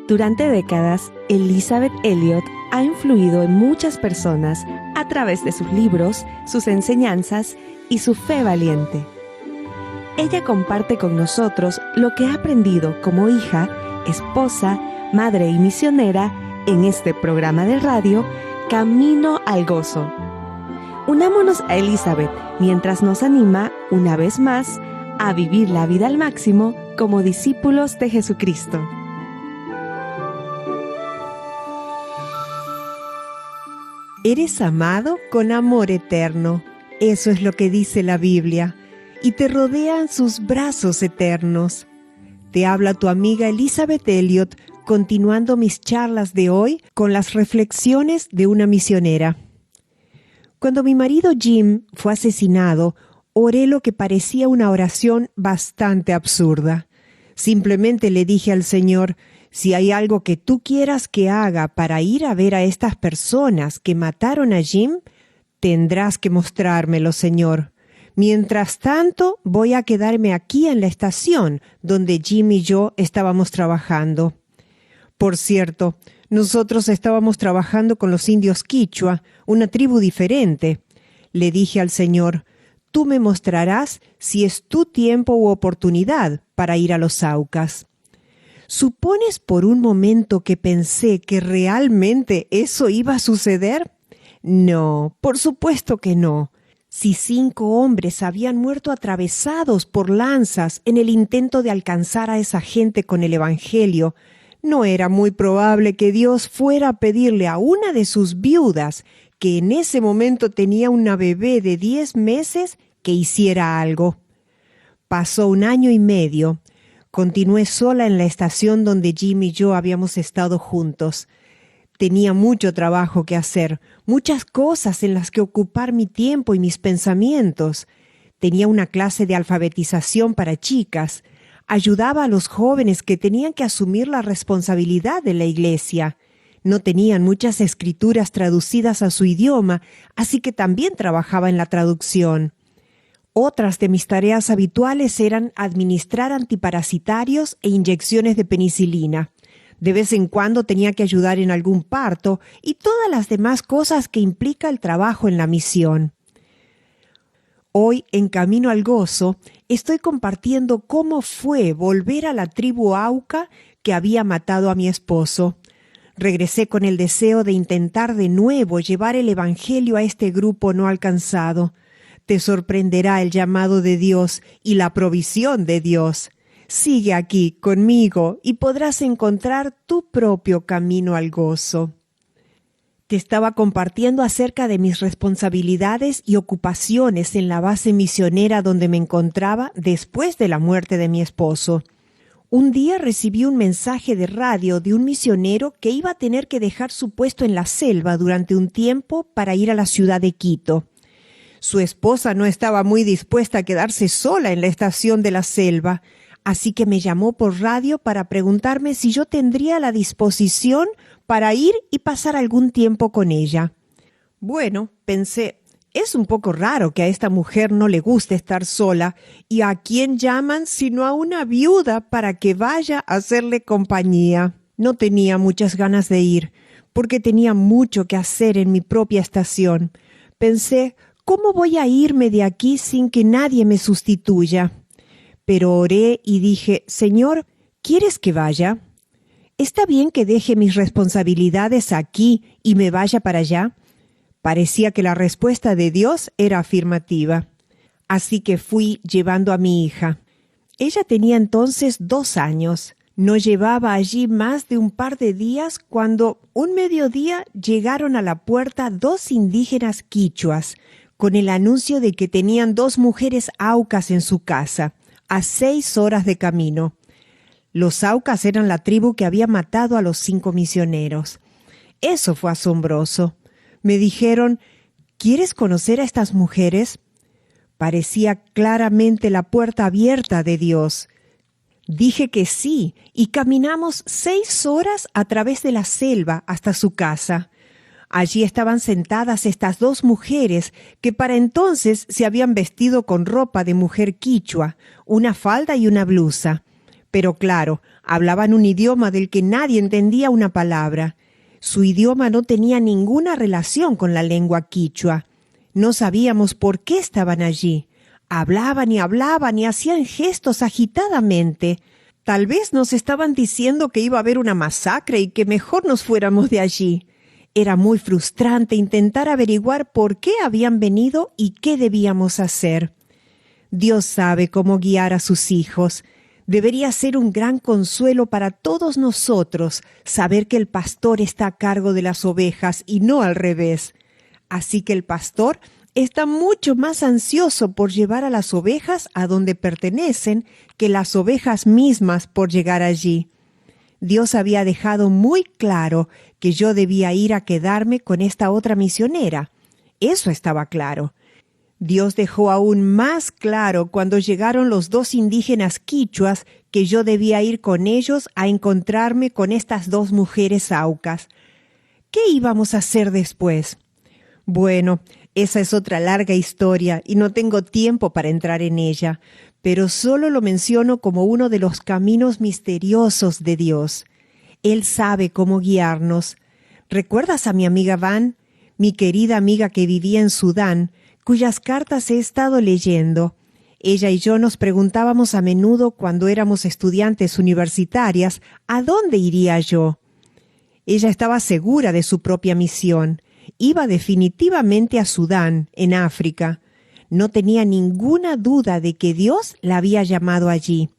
Durante décadas, Elisabeth Elliot ha influido en muchas personas a través de sus libros, sus enseñanzas y su fe valiente. Ella comparte con nosotros lo que ha aprendido como hija, esposa, madre y misionera en este programa de radio Camino al Gozo. Unámonos a Elisabeth mientras nos anima, una vez más, a vivir la vida al máximo como discípulos de Jesucristo. Eres amado con amor eterno, eso es lo que dice la Biblia, y te rodean sus brazos eternos. Te habla tu amiga Elisabeth Elliot, continuando mis charlas de hoy con las reflexiones de una misionera. Cuando mi marido Jim fue asesinado, oré lo que parecía una oración bastante absurda. Simplemente le dije al Señor: si hay algo que tú quieras que haga para ir a ver a estas personas que mataron a Jim, tendrás que mostrármelo, Señor. Mientras tanto, voy a quedarme aquí en la estación donde Jim y yo estábamos trabajando. Por cierto, nosotros estábamos trabajando con los indios Quichua, una tribu diferente. Le dije al Señor: tú me mostrarás si es tu tiempo u oportunidad para ir a los Aucas. ¿Supones por un momento que pensé que realmente eso iba a suceder? No, por supuesto que no. Si 5 hombres habían muerto atravesados por lanzas en el intento de alcanzar a esa gente con el Evangelio, no era muy probable que Dios fuera a pedirle a una de sus viudas, que en ese momento tenía una bebé de 10 meses, que hiciera algo. Pasó 1 año y medio. Continué sola en la estación donde Jim y yo habíamos estado juntos. Tenía mucho trabajo que hacer, muchas cosas en las que ocupar mi tiempo y mis pensamientos. Tenía una clase de alfabetización para chicas. Ayudaba a los jóvenes que tenían que asumir la responsabilidad de la iglesia. No tenían muchas escrituras traducidas a su idioma, así que también trabajaba en la traducción. Otras de mis tareas habituales eran administrar antiparasitarios e inyecciones de penicilina. De vez en cuando tenía que ayudar en algún parto y todas las demás cosas que implica el trabajo en la misión. Hoy, en Camino al Gozo, estoy compartiendo cómo fue volver a la tribu Auca que había matado a mi esposo. Regresé con el deseo de intentar de nuevo llevar el Evangelio a este grupo no alcanzado. Te sorprenderá el llamado de Dios y la provisión de Dios. Sigue aquí conmigo y podrás encontrar tu propio camino al gozo. Te estaba compartiendo acerca de mis responsabilidades y ocupaciones en la base misionera donde me encontraba después de la muerte de mi esposo. Un día recibí un mensaje de radio de un misionero que iba a tener que dejar su puesto en la selva durante un tiempo para ir a la ciudad de Quito. Su esposa no estaba muy dispuesta a quedarse sola en la estación de la selva, así que me llamó por radio para preguntarme si yo tendría la disposición para ir y pasar algún tiempo con ella. Bueno, pensé, es un poco raro que a esta mujer no le guste estar sola, ¿y a quién llaman sino a una viuda para que vaya a hacerle compañía? No tenía muchas ganas de ir, porque tenía mucho que hacer en mi propia estación. Pensé, ¿cómo voy a irme de aquí sin que nadie me sustituya? Pero oré y dije, Señor, ¿quieres que vaya? ¿Está bien que deje mis responsabilidades aquí y me vaya para allá? Parecía que la respuesta de Dios era afirmativa. Así que fui llevando a mi hija. Ella tenía entonces 2 años. No llevaba allí más de un par de días cuando un mediodía llegaron a la puerta 2 indígenas quichuas con el anuncio de que tenían 2 mujeres aucas en su casa, a 6 horas de camino. Los aucas eran la tribu que había matado a los 5 misioneros. Eso fue asombroso. Me dijeron, ¿quieres conocer a estas mujeres? Parecía claramente la puerta abierta de Dios. Dije que sí, y caminamos 6 horas a través de la selva hasta su casa. Allí estaban sentadas estas dos mujeres que para entonces se habían vestido con ropa de mujer quichua, una falda y una blusa. Pero claro, hablaban un idioma del que nadie entendía una palabra. Su idioma no tenía ninguna relación con la lengua quichua. No sabíamos por qué estaban allí. Hablaban y hacían gestos agitadamente. Tal vez nos estaban diciendo que iba a haber una masacre y que mejor nos fuéramos de allí. Era muy frustrante intentar averiguar por qué habían venido y qué debíamos hacer. Dios sabe cómo guiar a sus hijos. Debería ser un gran consuelo para todos nosotros saber que el pastor está a cargo de las ovejas y no al revés. Así que el pastor está mucho más ansioso por llevar a las ovejas a donde pertenecen que las ovejas mismas por llegar allí. Dios había dejado muy claro que yo debía ir a quedarme con esta otra misionera. Eso estaba claro. Dios dejó aún más claro cuando llegaron los dos indígenas quichuas que yo debía ir con ellos a encontrarme con estas dos mujeres aucas. ¿Qué íbamos a hacer después? Bueno, esa es otra larga historia y no tengo tiempo para entrar en ella, pero solo lo menciono como uno de los caminos misteriosos de Dios. Él sabe cómo guiarnos. ¿Recuerdas a mi amiga Van, mi querida amiga que vivía en Sudán, cuyas cartas he estado leyendo? Ella y yo nos preguntábamos a menudo cuando éramos estudiantes universitarias, ¿a dónde iría yo? Ella estaba segura de su propia misión. Iba definitivamente a Sudán, en África. No tenía ninguna duda de que Dios la había llamado allí.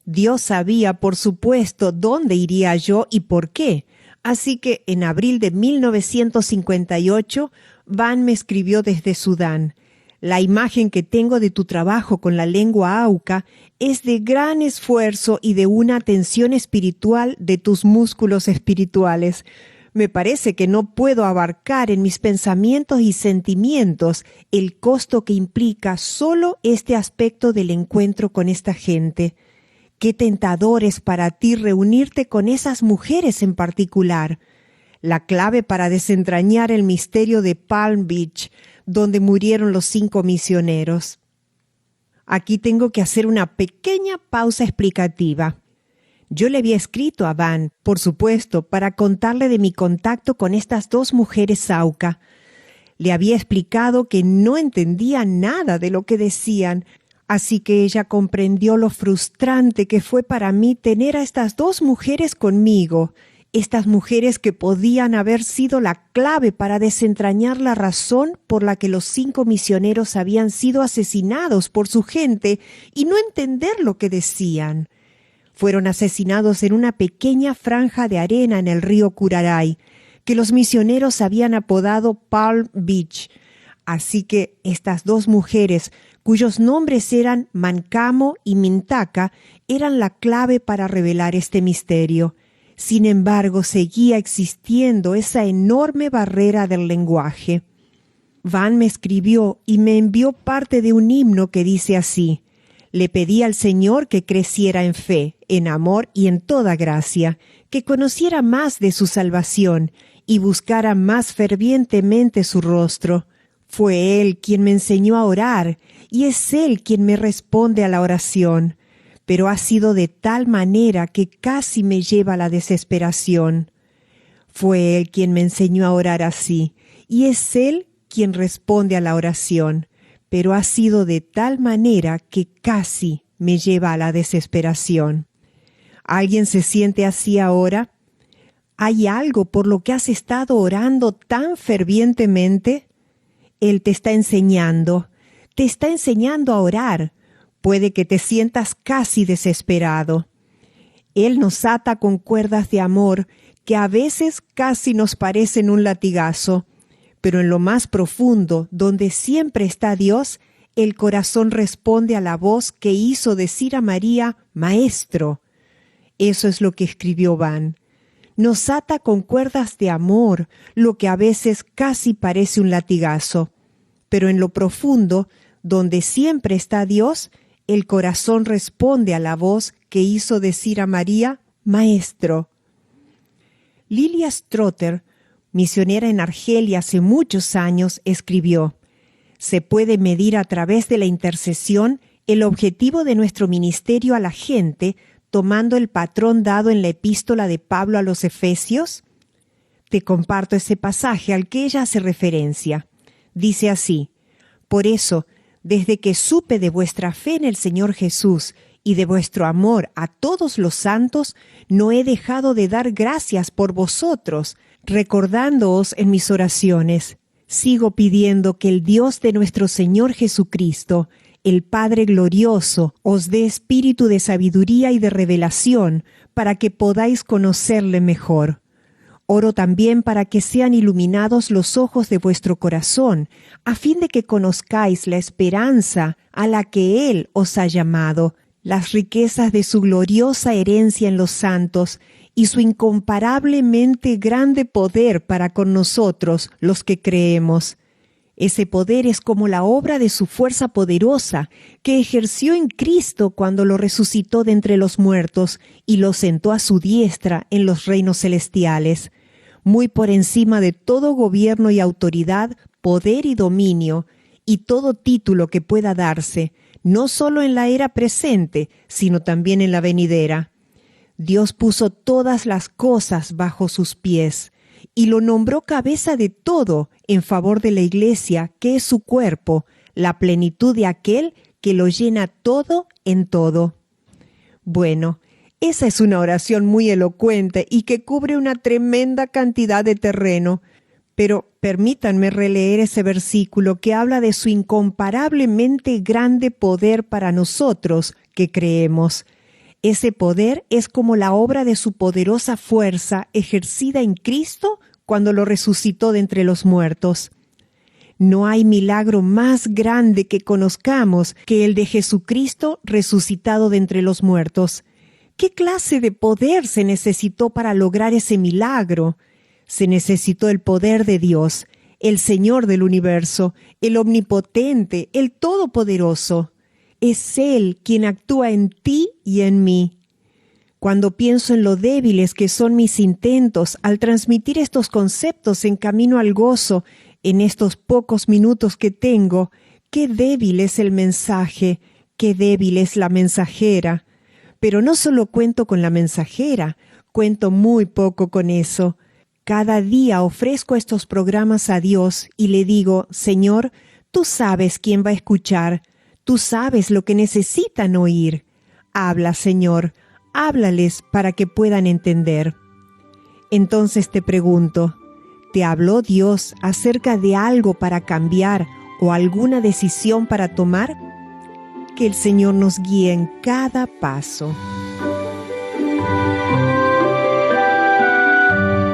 Dios sabía, por supuesto, dónde iría yo y por qué. Así que en abril de 1958, Van me escribió desde Sudán. La imagen que tengo de tu trabajo con la lengua auca es de gran esfuerzo y de una atención espiritual de tus músculos espirituales. Me parece que no puedo abarcar en mis pensamientos y sentimientos el costo que implica solo este aspecto del encuentro con esta gente. Qué tentador es para ti reunirte con esas mujeres en particular. La clave para desentrañar el misterio de Palm Beach, donde murieron los 5 misioneros. Aquí tengo que hacer una pequeña pausa explicativa. Yo le había escrito a Van, por supuesto, para contarle de mi contacto con estas dos mujeres auca. Le había explicado que no entendía nada de lo que decían, así que ella comprendió lo frustrante que fue para mí tener a estas dos mujeres conmigo, estas mujeres que podían haber sido la clave para desentrañar la razón por la que los 5 misioneros habían sido asesinados por su gente y no entender lo que decían. Fueron asesinados en una pequeña franja de arena en el río Curaray, que los misioneros habían apodado Palm Beach. Así que estas dos mujeres, cuyos nombres eran Mancamo y Mintaka, eran la clave para revelar este misterio. Sin embargo, seguía existiendo esa enorme barrera del lenguaje. Van me escribió y me envió parte de un himno que dice así: le pedí al Señor que creciera en fe, en amor y en toda gracia, que conociera más de su salvación y buscara más fervientemente su rostro. Fue Él quien me enseñó a orar y es Él quien me responde a la oración, pero ha sido de tal manera que casi me lleva a la desesperación. Fue Él quien me enseñó a orar así y es Él quien responde a la oración, pero ha sido de tal manera que casi me lleva a la desesperación. ¿Alguien se siente así ahora? ¿Hay algo por lo que has estado orando tan fervientemente? Él te está enseñando a orar. Puede que te sientas casi desesperado. Él nos ata con cuerdas de amor que a veces casi nos parecen un latigazo. Pero en lo más profundo, donde siempre está Dios, el corazón responde a la voz que hizo decir a María, Maestro. Eso es lo que escribió Van. Nos ata con cuerdas de amor, lo que a veces casi parece un latigazo. Pero en lo profundo, donde siempre está Dios, el corazón responde a la voz que hizo decir a María, Maestro. Lilia Strotter misionera en Argelia hace muchos años, escribió: «Se puede medir a través de la intercesión el objetivo de nuestro ministerio a la gente, tomando el patrón dado en la epístola de Pablo a los Efesios». Te comparto ese pasaje al que ella hace referencia. Dice así: «Por eso, desde que supe de vuestra fe en el Señor Jesús y de vuestro amor a todos los santos, no he dejado de dar gracias por vosotros, recordándoos en mis oraciones. Sigo pidiendo que el Dios de nuestro Señor Jesucristo, el Padre glorioso, os dé espíritu de sabiduría y de revelación para que podáis conocerle mejor. Oro también para que sean iluminados los ojos de vuestro corazón, a fin de que conozcáis la esperanza a la que Él os ha llamado, las riquezas de su gloriosa herencia en los santos y su incomparablemente grande poder para con nosotros, los que creemos. Ese poder es como la obra de su fuerza poderosa que ejerció en Cristo cuando lo resucitó de entre los muertos y lo sentó a su diestra en los reinos celestiales, muy por encima de todo gobierno y autoridad, poder y dominio, y todo título que pueda darse, no solo en la era presente, sino también en la venidera. Dios puso todas las cosas bajo sus pies, y lo nombró cabeza de todo en favor de la Iglesia, que es su cuerpo, la plenitud de aquel que lo llena todo en todo». Bueno, esa es una oración muy elocuente y que cubre una tremenda cantidad de terreno, pero permítanme releer ese versículo que habla de su incomparablemente grande poder para nosotros que creemos. Ese poder es como la obra de su poderosa fuerza ejercida en Cristo cuando lo resucitó de entre los muertos. No hay milagro más grande que conozcamos que el de Jesucristo resucitado de entre los muertos. ¿Qué clase de poder se necesitó para lograr ese milagro? Se necesitó el poder de Dios, el Señor del universo, el omnipotente, el todopoderoso. Es Él quien actúa en ti y en mí. Cuando pienso en lo débiles que son mis intentos al transmitir estos conceptos en camino al gozo en estos pocos minutos que tengo, qué débil es el mensaje, qué débil es la mensajera. Pero no solo cuento con la mensajera, cuento muy poco con eso. Cada día ofrezco estos programas a Dios y le digo: Señor, tú sabes quién va a escuchar, tú sabes lo que necesitan oír. Habla, Señor, háblales para que puedan entender. Entonces te pregunto, ¿te habló Dios acerca de algo para cambiar o alguna decisión para tomar? Que el Señor nos guíe en cada paso.